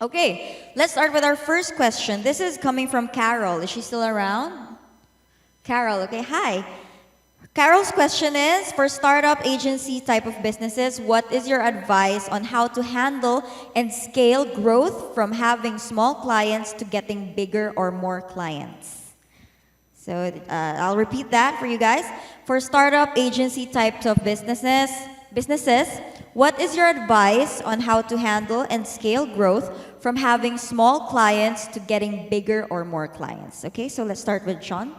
Okay, let's start with our first question. This is coming from Carol. Is she still around? Carol, okay, hi. Carol's question is, for startup agency type of businesses, what is your advice on how to handle and scale growth from having small clients to getting bigger or more clients? So I'll repeat that for you guys. For startup agency types of businesses, what is your advice on how to handle and scale growth from having small clients to getting bigger or more clients? Okay, so let's start with Sean.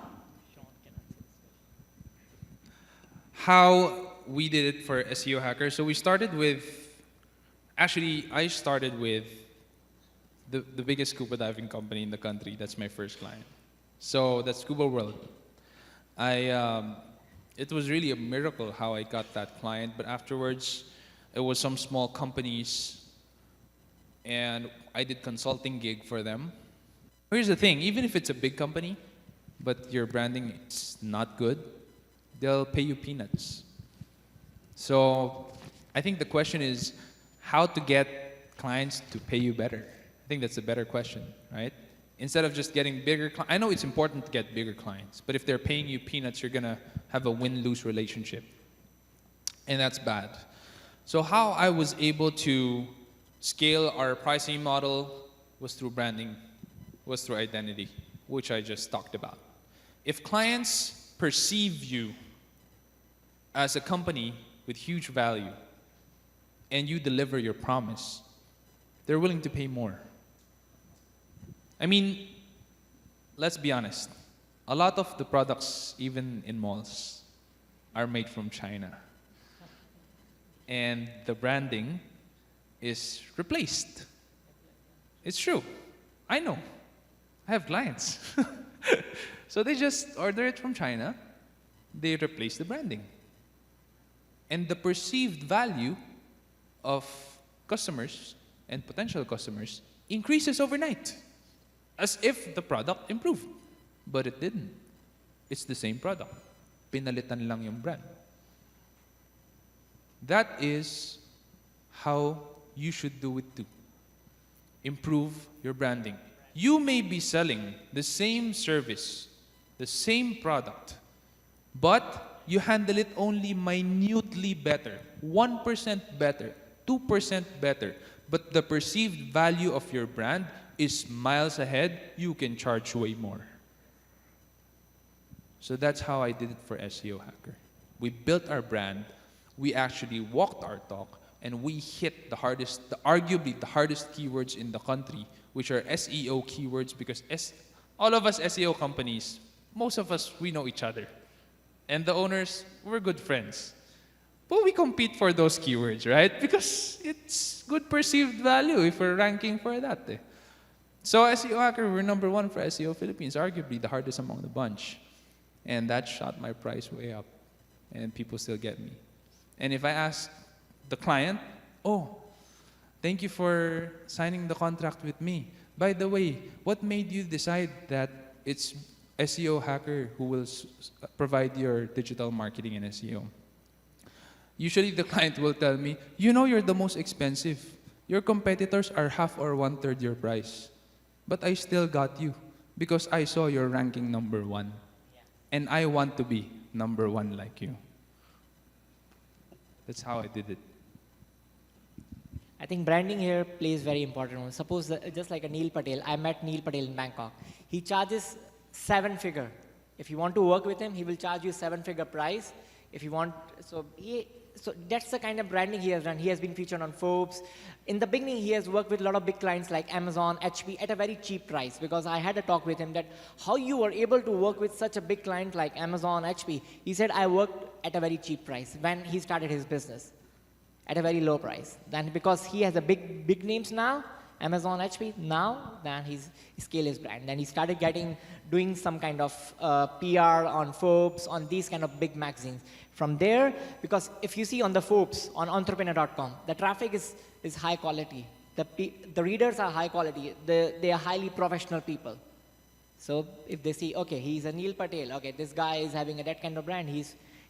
How we did it for SEO Hacker. So we started with, actually, I started with the biggest scuba diving company in the country. That's my first client. So that's Scuba World. It was really a miracle how I got that client, but afterwards, it was some small companies, and I did consulting gig for them. Here's the thing, even if it's a big company, but your branding is not good, they'll pay you peanuts. So I think the question is how to get clients to pay you better. I think that's a better question, right? Instead of just getting bigger clients, I know it's important to get bigger clients, but if they're paying you peanuts, you're gonna have a win-lose relationship. And that's bad. So how I was able to scale our pricing model was through branding, was through identity, which I just talked about. If clients perceive you as a company with huge value and you deliver your promise, they're willing to pay more. I mean, let's be honest. A lot of the products, even in malls, are made from China. And the branding is replaced. It's true. I know. I have clients. So they just order it from China. They replace the branding. And the perceived value of customers and potential customers increases overnight, as if the product improved. But it didn't. It's the same product. Pinalitan lang yung brand. That is how you should do it too. Improve your branding. You may be selling the same service, the same product, but you handle it only minutely better, 1% better, 2% better, but the perceived value of your brand is miles ahead. You can charge way more. So that's how I did it for SEO Hacker. We built our brand, we actually walked our talk, and we hit arguably the hardest keywords in the country, which are SEO keywords, because all of us SEO companies, most of us, we know each other. And the owners, we're good friends. But we compete for those keywords, right? Because it's good perceived value if we're ranking for that. So SEO Hacker, we're #1 for SEO Philippines, arguably the hardest among the bunch. And that shot my price way up. And people still get me. And if I ask the client, oh, thank you for signing the contract with me. By the way, what made you decide that it's SEO Hacker who will provide your digital marketing and SEO? Usually the client will tell me, you know you're the most expensive. Your competitors are half or 1/3 your price. But I still got you because I saw you're ranking #1. And I want to be #1 like you. That's how I did it. I think branding here plays very important role. Suppose just like a Neil Patel, I met Neil Patel in Bangkok. He charges 7-figure. If you want to work with him, he will charge you 7-figure price. If you want, so that's the kind of branding he has done. He has been featured on Forbes. In the beginning, he has worked with a lot of big clients like Amazon, HP at a very cheap price, because I had a talk with him that how you were able to work with such a big client like Amazon, HP. He said, I worked at a very cheap price when he started his business, at a very low price. Then because he has a big names now, Amazon, HP, now then he scaled his brand. Then he started doing some kind of PR on Forbes, on these kind of big magazines. From there, because if you see on the Forbes, on entrepreneur.com, the traffic is high quality. The readers are high quality. They are highly professional people. So if they see, okay, he's a Neil Patel, okay, this guy is having that kind of brand,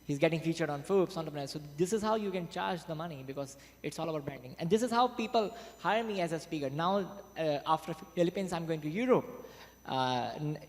He's getting featured on Forbes, entrepreneur. So this is how you can charge the money because it's all about branding. And this is how people hire me as a speaker. Now, after Philippines, I'm going to Europe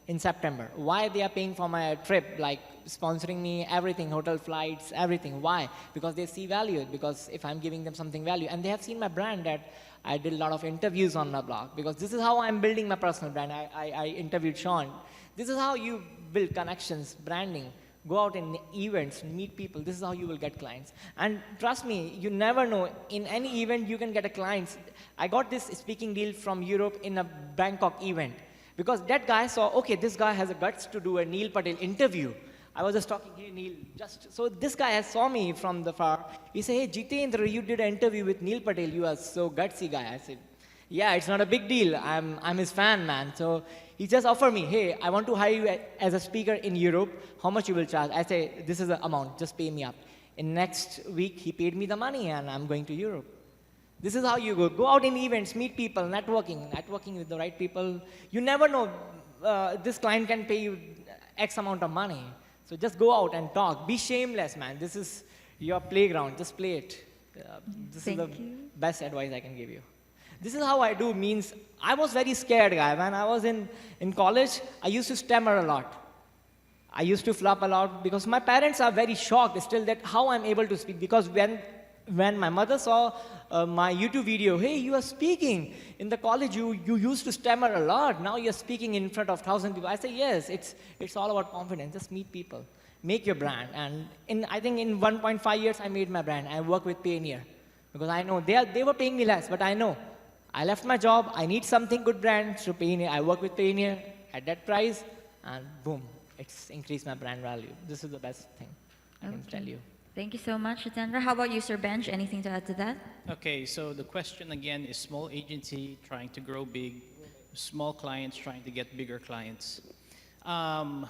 in September. Why they are paying for my trip, like sponsoring me everything, hotel flights, everything. Why? Because they see value. Because if I'm giving them something value, and they have seen my brand that I did a lot of interviews on my blog. Because this is how I'm building my personal brand. I interviewed Sean. This is how you build connections, branding. Go out in events, meet people. This is how you will get clients. And trust me, you never know. In any event, you can get a client. I got this speaking deal from Europe in a Bangkok event. Because that guy saw, okay, this guy has the guts to do a Neil Patel interview. I was just talking, hey, Neil, so this guy has saw me from the far. He said, hey, Jitendra, you did an interview with Neil Patel. You are so gutsy guy. I said, yeah, it's not a big deal. I'm his fan, man. So he just offered me, hey, I want to hire you as a speaker in Europe. How much you will charge? I say, this is the amount. Just pay me up. In next week, he paid me the money, and I'm going to Europe. This is how you go. Go out in events, meet people, networking with the right people. You never know. This client can pay you X amount of money. So just go out and talk. Be shameless, man. This is your playground. Just play it. This is the best advice I can give you. This is how I do means I was very scared guy. When I was in college, I used to stammer a lot. I used to flop a lot because my parents are very shocked still that how I'm able to speak. Because when my mother saw my YouTube video, hey, you are speaking. In the college, you used to stammer a lot. Now you're speaking in front of 1,000 people. I say, yes, it's all about confidence. Just meet people. Make your brand. And I think in 1.5 years, I made my brand. I work with Payoneer. Because I know they were paying me less, but I know. I left my job. I need something good brand. So Payoneer, I work with Payoneer at that price. And boom, it's increased my brand value. This is the best thing I can tell you. Thank you so much, Jitendra. How about you, Sir Benj? Anything to add to that? Okay, so the question again is small agency trying to grow big, small clients trying to get bigger clients.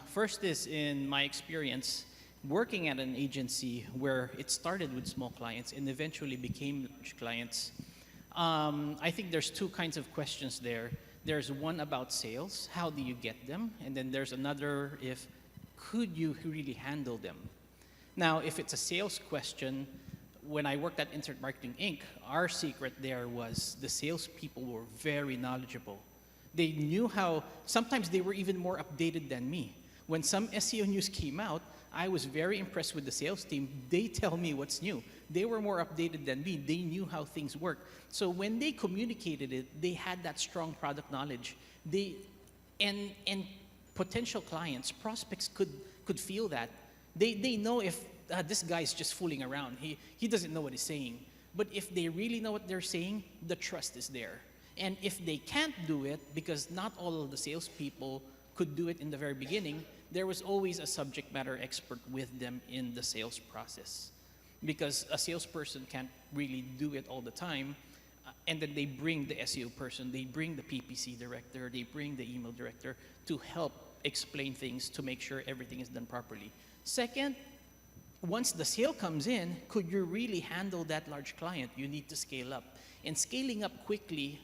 First is, in my experience, working at an agency where it started with small clients and eventually became large clients. I think there's two kinds of questions there. There's one about sales, how do you get them? And then there's another, if could you really handle them? Now, if it's a sales question, when I worked at Insert Marketing Inc., our secret there was the salespeople were very knowledgeable. They knew how, sometimes they were even more updated than me. When some SEO news came out, I was very impressed with the sales team. They tell me what's new. They were more updated than me. They knew how things work. So when they communicated it, they had that strong product knowledge. And potential clients, prospects could feel that. They know if this guy's just fooling around. He doesn't know what he's saying. But if they really know what they're saying, the trust is there. And if they can't do it, because not all of the salespeople could do it in the very beginning, there was always a subject matter expert with them in the sales process. Because a salesperson can't really do it all the time. And then they bring the SEO person, they bring the PPC director, they bring the email director to help explain things to make sure everything is done properly. Second, once the sale comes in, could you really handle that large client? You need to scale up. And scaling up quickly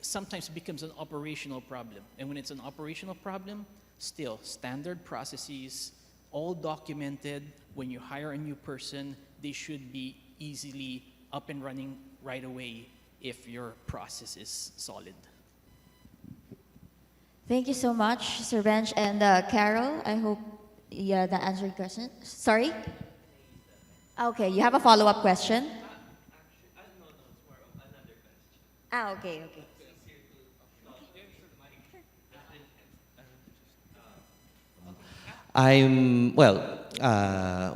sometimes becomes an operational problem. And when it's an operational problem, still standard processes, all documented. When you hire a new person, they should be easily up and running right away if your process is solid. Thank you so much, Sir Benj. And Carol, I hope that answered your question. Sorry? Okay, you have a follow-up question? Okay.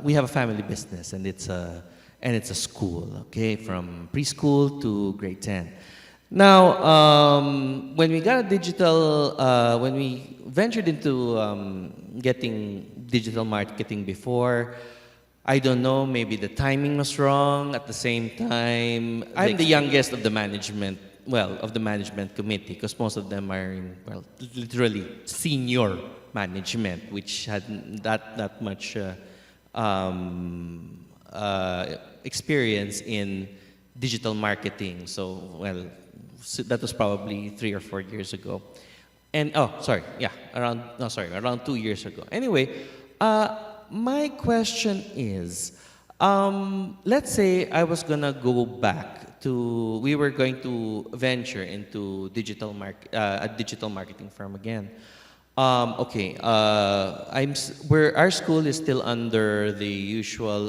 We have a family business, and it's a school, okay, from preschool to grade 10. Now, when we got a digital, when we ventured into getting digital marketing before, I don't know, maybe the timing was wrong. At the same time, I'm the youngest of the management, of the management committee, because most of them are in, literally senior management, which hadn't that much experience in digital marketing. So, that was probably 3 or 4 years ago. And, around 2 years ago. Anyway, My question is, let's say I was gonna go back to, we were going to venture into a digital marketing firm again. Okay, our school is still under the usual,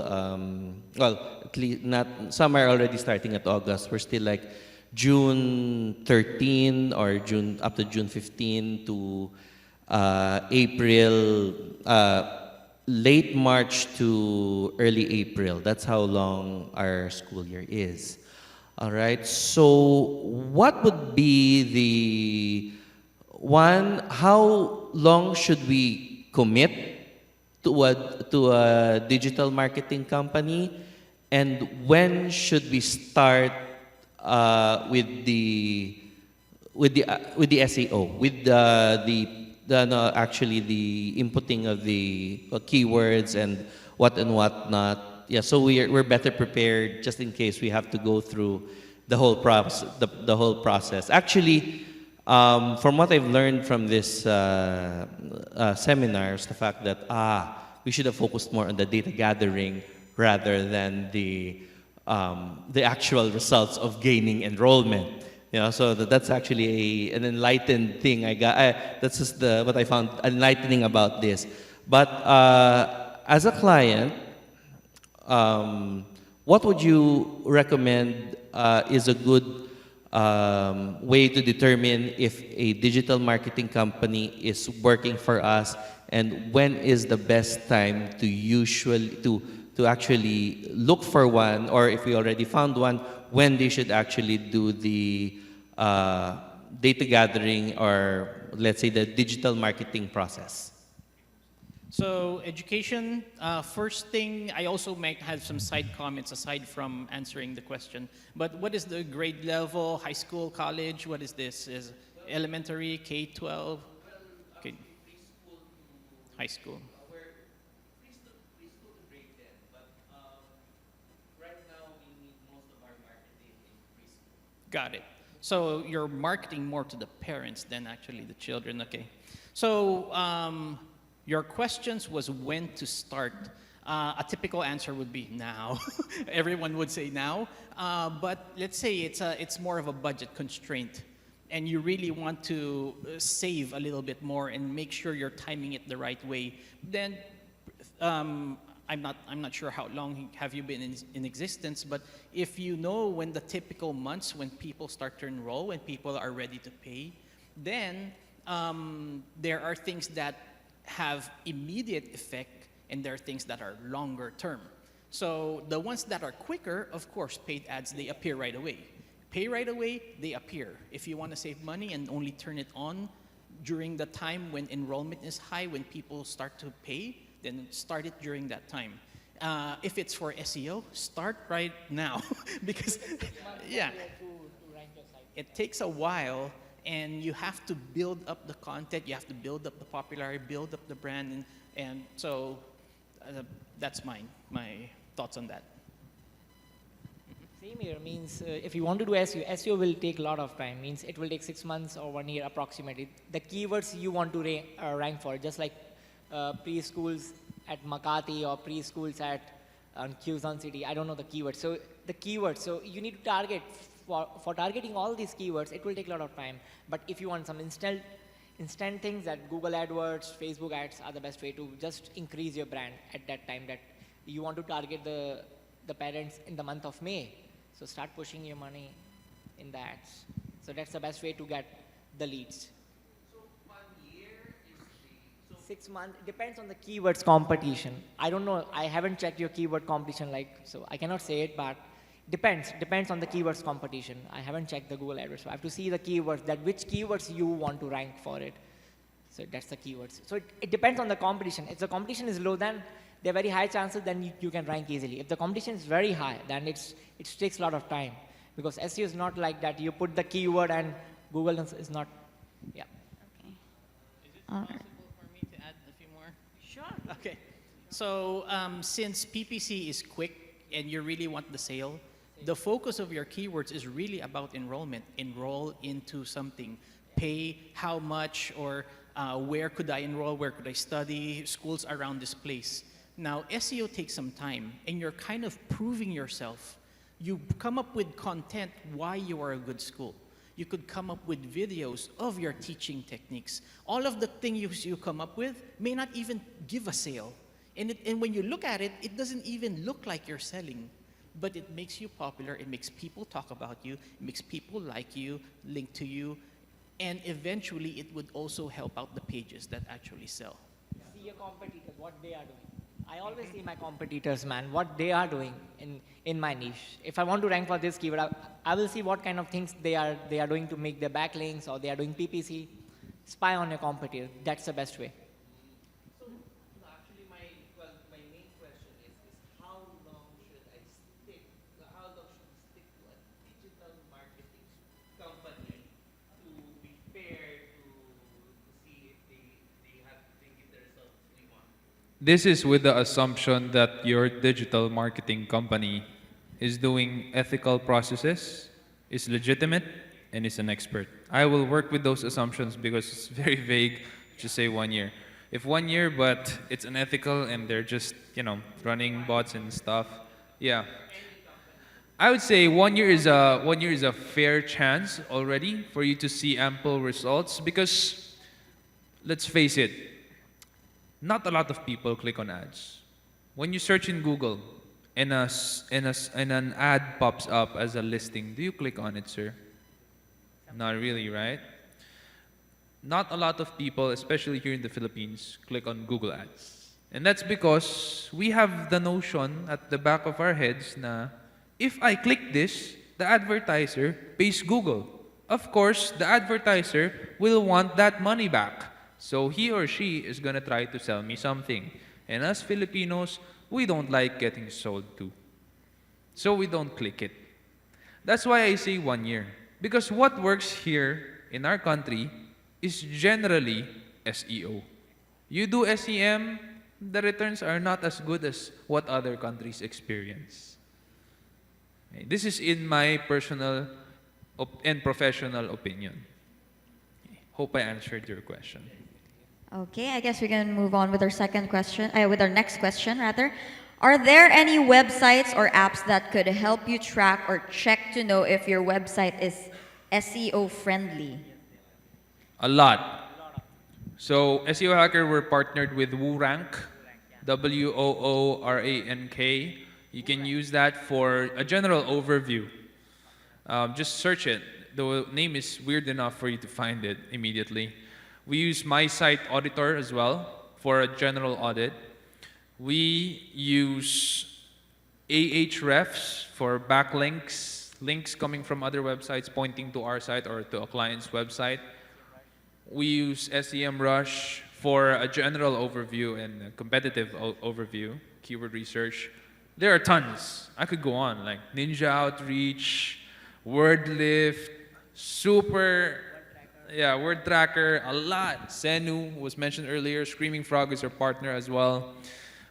well, at least not, some are already starting at August. We're still like June 13 or June, up to June 15 to April, late March to early April. That's how long our school year is. All right. So, what would be the one? How long should we commit to a digital marketing company, and when should we start with the SEO, with the no, actually the inputting of the keywords and what not. Yeah, so we're better prepared just in case we have to go through the whole process. The whole process. Actually, from what I've learned from this seminars, the fact that we should have focused more on the data gathering rather than the actual results of gaining enrollment. You know, so that's actually an enlightened thing I got. That's just what I found enlightening about this. But as a client, what would you recommend is a good way to determine if a digital marketing company is working for us, and when is the best time to actually look for one, or if we already found one, when they should actually do the data gathering, or let's say the digital marketing process? So education, first thing, I also might have some side comments aside from answering the question. But what is the grade level, high school, college? What is this? Is elementary, K-12? Okay. High school. Got it. So you're marketing more to the parents than actually the children. Okay. So your questions was when to start. A typical answer would be now. Everyone would say now. But let's say it's more of a budget constraint, and you really want to save a little bit more and make sure you're timing it the right way. Then I'm not sure how long have you been in existence, but if you know when the typical months when people start to enroll, when people are ready to pay, then there are things that have immediate effect, and there are things that are longer term. So the ones that are quicker, of course, paid ads, they appear right away. Pay right away, they appear. If you want to save money and only turn it on during the time when enrollment is high, when people start to pay, then start it during that time. If it's for SEO, start right now. Because, yeah, it takes a while, and you have to build up the content, you have to build up the popularity, build up the brand, and so that's my thoughts on that. Same here. Means if you want to do SEO will take a lot of time. Means it will take 6 months or 1 year approximately. The keywords you want to rank for, just like preschools at Makati or preschools at Quezon City. I don't know the keywords. So the keywords. So you need to target for targeting all these keywords. It will take a lot of time. But if you want some instant things, that Google AdWords, Facebook ads are the best way to just increase your brand at that time. That you want to target the parents in the month of May. So start pushing your money in the ads. So that's the best way to get the leads. 6 months, depends on the keywords competition. I don't know, I haven't checked your keyword competition, so I cannot say it, but depends on the keywords competition. I haven't checked the Google AdWords, so I have to see the keywords, that which keywords you want to rank for it. So that's the keywords. So it depends on the competition. If the competition is low, then there are very high chances then you can rank easily. If the competition is very high, then it takes a lot of time, because SEO is not like that. You put the keyword and Google is not, yeah. Okay. Is it possible for me to add a few more? Sure. Okay. So since PPC is quick and you really want the sale, the focus of your keywords is really about enrollment. Enroll into something. Pay how much, or where could I enroll, where could I study, schools around this place. Now, SEO takes some time, and you're kind of proving yourself. You come up with content why you are a good school. You could come up with videos of your teaching techniques. All of the things you come up with may not even give a sale. And when you look at it, it doesn't even look like you're selling. But it makes you popular, it makes people talk about you, it makes people like you, link to you, and eventually it would also help out the pages that actually sell. See your competitors, what they are doing. I always see my competitors, man, what they are doing in my niche. If I want to rank for this keyword, I will see what kind of things they are doing to make their backlinks, or they are doing PPC. Spy on your competitor. That's the best way. So, actually, my main question is how long should I stick? How long should we stick to a digital marketing company to be fair to see if they give the results we want? This is with the assumption that your digital marketing company is doing ethical processes, is legitimate, and is an expert. I will work with those assumptions because it's very vague to say 1 year. If 1 year, but it's unethical and they're just, running bots and stuff, yeah. I would say 1 year is a fair chance already for you to see ample results because let's face it, not a lot of people click on ads. When you search in Google and an ad pops up as a listing, do you click on it, sir? Not really, right? Not a lot of people, especially here in the Philippines, click on Google ads. And that's because we have the notion at the back of our heads na if I click this, the advertiser pays Google. Of course, the advertiser will want that money back. So he or she is gonna try to sell me something. And as Filipinos, we don't like getting sold to. So we don't click it. That's why I say 1 year. Because what works here in our country is generally SEO. You do SEM, the returns are not as good as what other countries experience. Okay, this is in my personal and professional opinion. Hope I answered your question. Okay, I guess we can move on with our with our next question rather. Are there any websites or apps that could help you track or check to know if your website is SEO friendly? A lot. So SEO Hacker, we're partnered with WooRank, WOORANK. You can use that for a general overview. Just search it. The name is weird enough for you to find it immediately. We use My Site Auditor as well for a general audit. We use Ahrefs for backlinks, links coming from other websites pointing to our site or to a client's website. We use SEMrush for a general overview and a competitive overview, keyword research. There are tons. I could go on, like Ninja Outreach, WordLift, Word Tracker, a lot. Senu was mentioned earlier. Screaming Frog is our partner as well.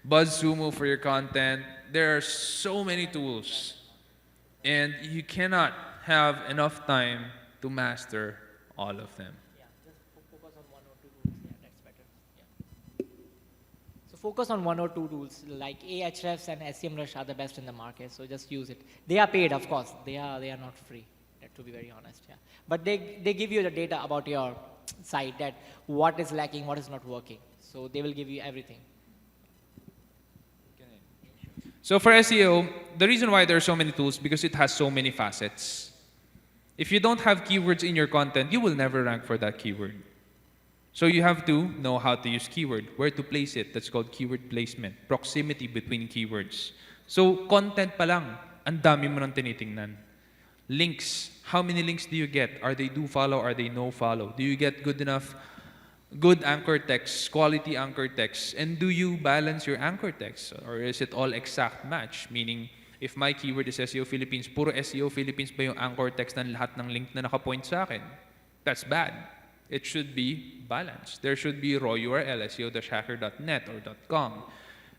BuzzSumo for your content. There are so many tools. And you cannot have enough time to master all of them. Yeah, just focus on one or two tools. Yeah, that's better. Yeah. So focus on one or two tools like Ahrefs and SEMrush are the best in the market. So just use it. They are paid, of course. They are not free. To be very honest, yeah. But they give you the data about your site, that what is lacking, what is not working. So they will give you everything. So for SEO, the reason why there are so many tools because it has so many facets. If you don't have keywords in your content, you will never rank for that keyword. So you have to know how to use keyword, where to place it. That's called keyword placement, proximity between keywords. So content pa lang, ang dami mo nang tinitingnan. Links. How many links do you get? Are they do follow? Are they no follow? Do you get good anchor text, quality anchor text? And do you balance your anchor text? Or is it all exact match? Meaning, if my keyword is SEO Philippines, puro SEO Philippines ba yung anchor text ng lahat ng link na nakapoint sa akin? That's bad. It should be balanced. There should be raw URL, seo-hacker.net or .com.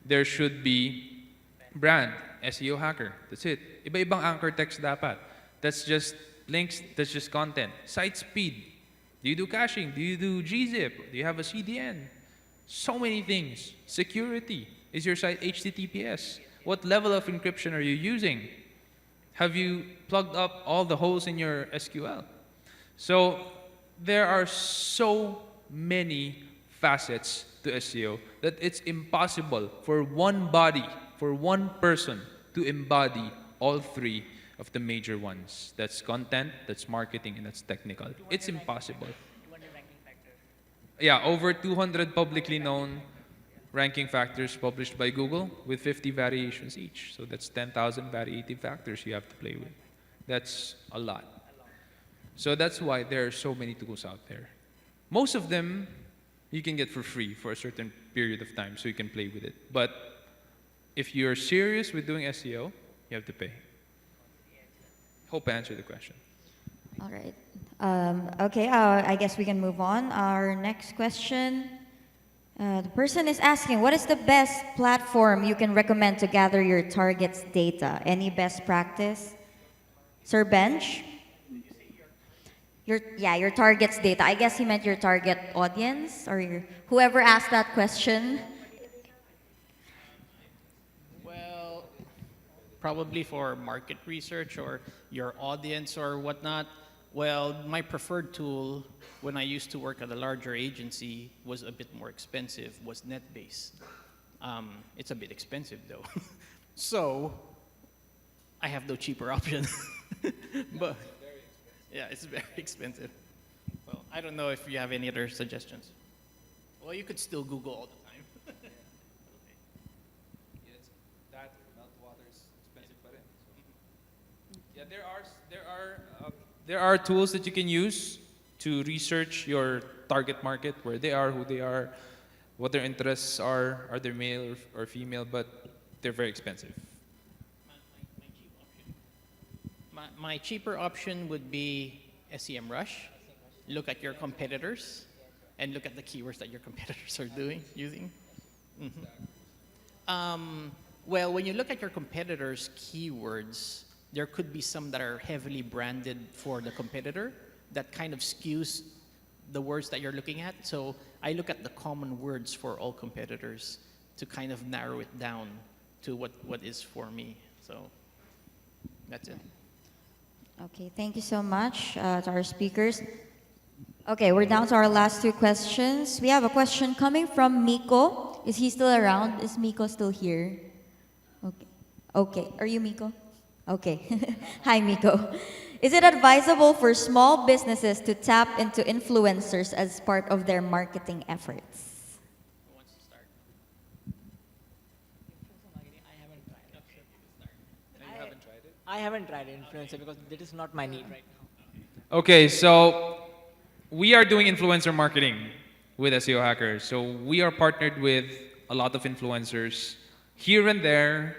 There should be brand, SEO Hacker. That's it. Iba-ibang anchor text dapat. That's just links, that's just content. Site speed. Do you do caching? Do you do gzip? Do you have a CDN? So many things. Security. Is your site HTTPS? What level of encryption are you using? Have you plugged up all the holes in your SQL? So there are so many facets to SEO that it's impossible for one body, for one person to embody all three of the major ones. That's content, that's marketing, and that's technical. It's impossible. Yeah, over 200 publicly known ranking factors published by Google with 50 variations each. So that's 10,000 variative factors you have to play with. That's a lot. So that's why there are so many tools out there. Most of them you can get for free for a certain period of time so you can play with it. But if you're serious with doing SEO, you have to pay. Hope I answered the question. All right. Okay, I guess we can move on. Our next question. The person is asking, what is the best platform you can recommend to gather your target's data? Any best practice? Sir Bench? Your target's data. I guess he meant your target audience or whoever asked that question. Well, probably for market research or your audience or whatnot. Well, my preferred tool when I used to work at a larger agency was a bit more expensive, was NetBase. It's a bit expensive though. So I have no cheaper option. But yeah, it's very expensive. Well, I don't know if you have any other suggestions. Well, you could still Google all the time. Yes, that meltwater is expensive, but yeah, there are tools that you can use to research your target market, where they are, who they are, what their interests are they male or female, but they're very expensive. My cheaper option would be SEMrush. Look at your competitors and look at the keywords that your competitors are using. Well, when you look at your competitors' keywords, there could be some that are heavily branded for the competitor that kind of skews the words that you're looking at. So I look at the common words for all competitors to kind of narrow it down to what is for me. So that's it. Okay, thank you so much to our speakers. Okay, we're down to our last two questions. We have a question coming from Miko. Is he still around? Is Miko still here? Okay. Okay. Are you Miko? Okay. Hi, Miko. Is it advisable for small businesses to tap into influencers as part of their marketing efforts? Who wants to start? I haven't tried influencer because that is not my need right now. Okay, so we are doing influencer marketing with SEO Hackers. So we are partnered with a lot of influencers here and there,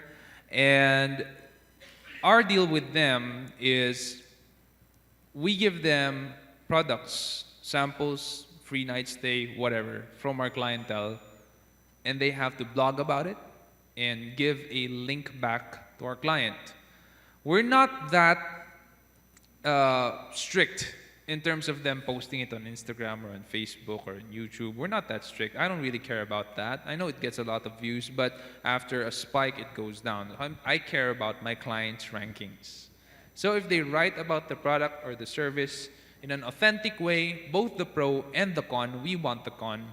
and our deal with them is we give them products, samples, free night stay, whatever, from our clientele, and they have to blog about it and give a link back to our client. We're not that strict in terms of them posting it on Instagram or on Facebook or on YouTube. We're not that strict. I don't really care about that. I know it gets a lot of views, but after a spike, it goes down. I care about my clients' rankings. So if they write about the product or the service in an authentic way, both the pro and the con, we want the con,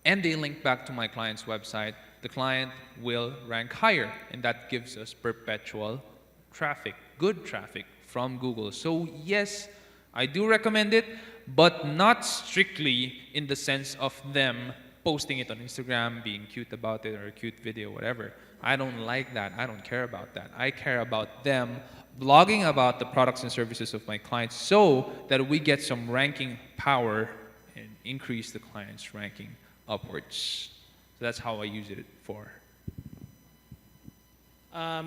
and they link back to my client's website, the client will rank higher, and that gives us perpetual traffic, good traffic from Google. So yes, I do recommend it, but not strictly in the sense of them posting it on Instagram, being cute about it, or a cute video, whatever. I don't like that. I don't care about that. I care about them blogging about the products and services of my clients so that we get some ranking power and increase the client's ranking upwards. So that's how I use it for.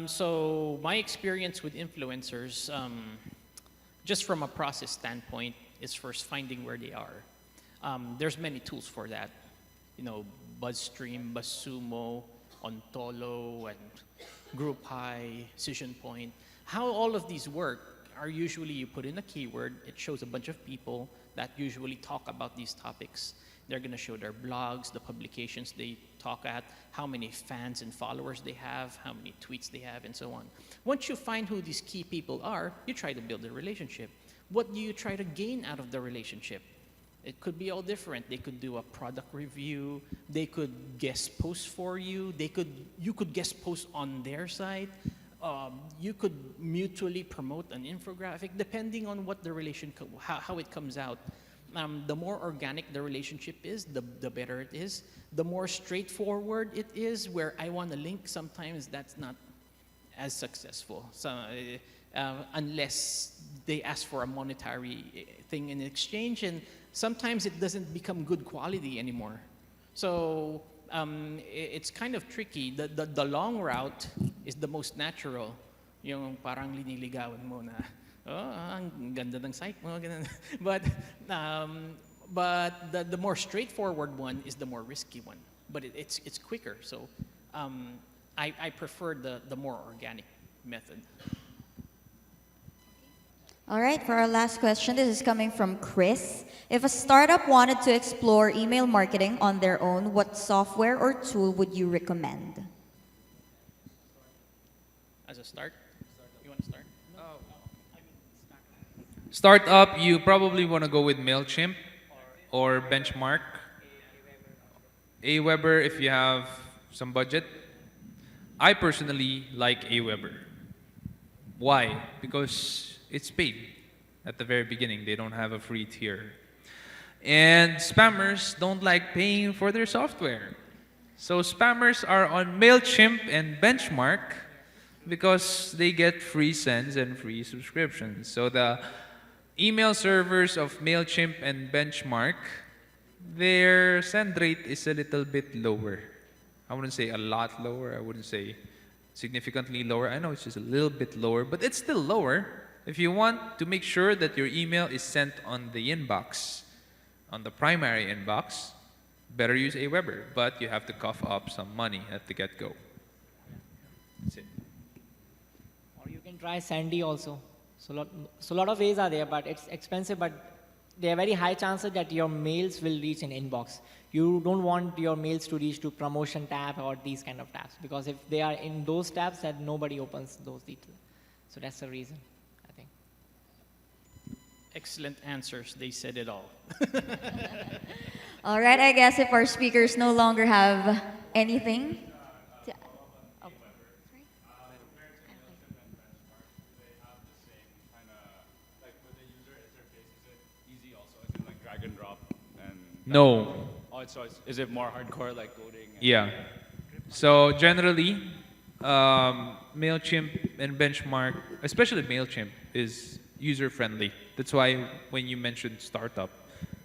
So my experience with influencers, just from a process standpoint, is first finding where they are. There's many tools for that. You know, BuzzStream, BuzzSumo, Ontolo, and GroupHigh, Decision Point. How all of these work are usually you put in a keyword, it shows a bunch of people that usually talk about these topics. They're going to show their blogs, the publications they talk at, how many fans and followers they have, how many tweets they have, and so on. Once you find who these key people are, you try to build a relationship. What do you try to gain out of the relationship? It could be all different. They could do a product review. They could guest post for you. You could guest post on their site. You could mutually promote an infographic, depending on what the how it comes out. The more organic the relationship is, the better it is. The more straightforward it is, where I want a link, sometimes that's not as successful. So, unless they ask for a monetary thing in exchange, and sometimes it doesn't become good quality anymore. So it's kind of tricky. The long route is the most natural. Yung parang liniligawan mo na, oh, ang ganda ng site mo, ganun. But the more straightforward one is the more risky one. But it's quicker. So I prefer the more organic method. All right, for our last question, this is coming from Chris. If a startup wanted to explore email marketing on their own, what software or tool would you recommend? As a start, you want to start? Startup, you probably want to go with MailChimp or Benchmark. Aweber if you have some budget. I personally like Aweber. Why? Because it's paid at the very beginning. They don't have a free tier. And spammers don't like paying for their software. So spammers are on MailChimp and Benchmark because they get free sends and free subscriptions. So the email servers of MailChimp and Benchmark, their send rate is a little bit lower. I wouldn't say a lot lower. I wouldn't say significantly lower. I know it's just a little bit lower, but it's still lower. If you want to make sure that your email is sent on the inbox, on the primary inbox, better use Aweber, but you have to cough up some money at the get-go. That's it. Or you can try Sandy also. So a lot of ways are there, but it's expensive, but there are very high chances that your mails will reach an inbox. You don't want your mails to reach to promotion tab or these kind of tabs, because if they are in those tabs, then nobody opens those details. So that's the reason, I think. Excellent answers. They said it all. All right, I guess if our speakers no longer have anything. to- oh, sorry. Easy also? Is it like drag and drop? And No. oh, is it more hardcore like coding? Yeah. So generally, MailChimp and Benchmark, especially MailChimp, is user-friendly. That's why when you mentioned startup,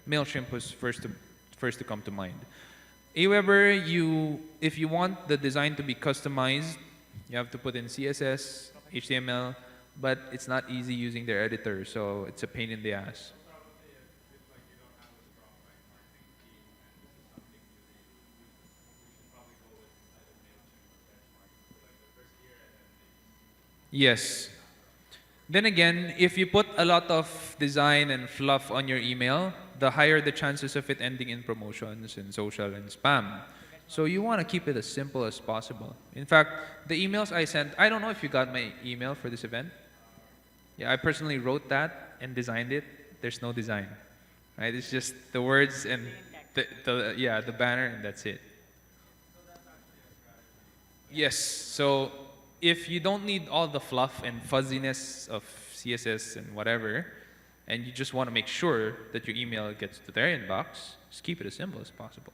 MailChimp was first to come to mind. Aweber, if you want the design to be customized, you have to put in CSS, HTML, but it's not easy using their editor, so it's a pain in the ass. Yes. Then again, if you put a lot of design and fluff on your email, the higher the chances of it ending in promotions and social and spam. So you want to keep it as simple as possible. In fact, the emails I sent, I don't know if you got my email for this event. Yeah, I personally wrote that and designed it. There's no design, right? It's just the words and the banner, and that's it. Yes. So if you don't need all the fluff and fuzziness of CSS and whatever, and you just want to make sure that your email gets to their inbox, just keep it as simple as possible.